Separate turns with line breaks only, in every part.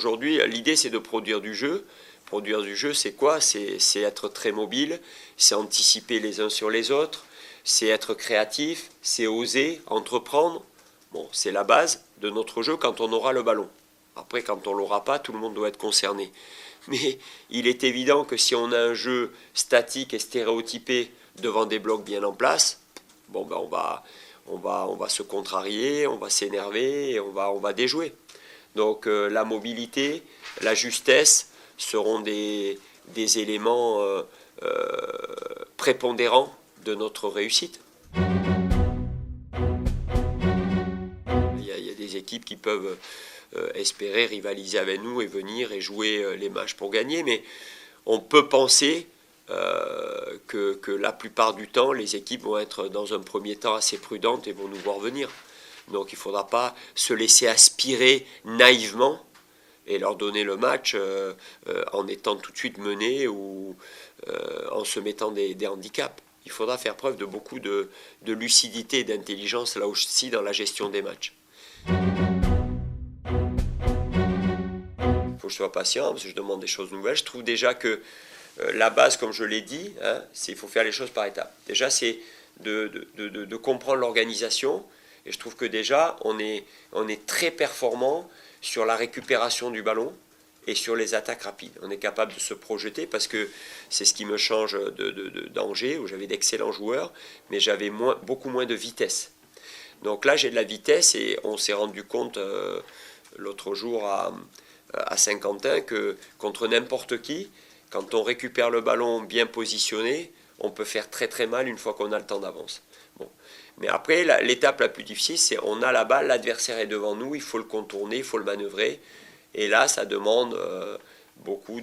aujourd'hui, l'idée c'est de produire du jeu. Produire du jeu, c'est quoi? C'est être très mobile, c'est anticiper les uns sur les autres, c'est être créatif, c'est oser, entreprendre. Bon, c'est la base de notre jeu quand on aura le ballon. Après, quand on ne l'aura pas, tout le monde doit être concerné. Mais il est évident que si on a un jeu statique et stéréotypé devant des blocs bien en place, bon, ben on va se contrarier, on va s'énerver et on va déjouer. Donc la mobilité, la justesse seront des éléments prépondérants de notre réussite. Il y a des équipes qui peuvent espérer rivaliser avec nous et venir et jouer les matchs pour gagner, mais on peut penser que la plupart du temps, les équipes vont être dans un premier temps assez prudentes et vont nous voir venir. Donc il ne faudra pas se laisser aspirer naïvement et leur donner le match en étant tout de suite mené ou en se mettant des handicaps. Il faudra faire preuve de beaucoup de lucidité et d'intelligence là aussi dans la gestion des matchs. Il faut que je sois patient parce que je demande des choses nouvelles. Je trouve déjà que la base, comme je l'ai dit, hein, c'est qu'il faut faire les choses par étapes. Déjà, c'est de comprendre l'organisation. Et je trouve que déjà, on est très performant sur la récupération du ballon et sur les attaques rapides. On est capable de se projeter parce que c'est ce qui me change d'Angers, où j'avais d'excellents joueurs, mais j'avais beaucoup moins de vitesse. Donc là, j'ai de la vitesse et on s'est rendu compte l'autre jour à Saint-Quentin que contre n'importe qui, quand on récupère le ballon bien positionné, on peut faire très très mal une fois qu'on a le temps d'avance. Bon. Mais après, l'étape la plus difficile, c'est on a la balle, l'adversaire est devant nous, il faut le contourner, il faut le manœuvrer. Et là, ça demande beaucoup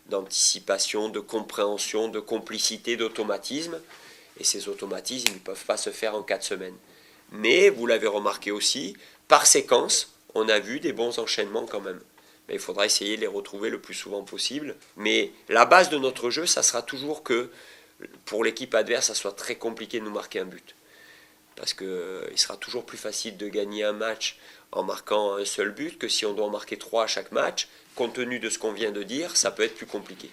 d'anticipation, de compréhension, de complicité, d'automatisme. Et ces automatismes, ils ne peuvent pas se faire en 4 semaines. Mais, vous l'avez remarqué aussi, par séquence, on a vu des bons enchaînements quand même. Mais il faudra essayer de les retrouver le plus souvent possible. Mais la base de notre jeu, ça sera toujours que pour l'équipe adverse, ça soit très compliqué de nous marquer un but. Parce qu'il sera toujours plus facile de gagner un match en marquant un seul but que si on doit en marquer 3 à chaque match. Compte tenu de ce qu'on vient de dire, ça peut être plus compliqué.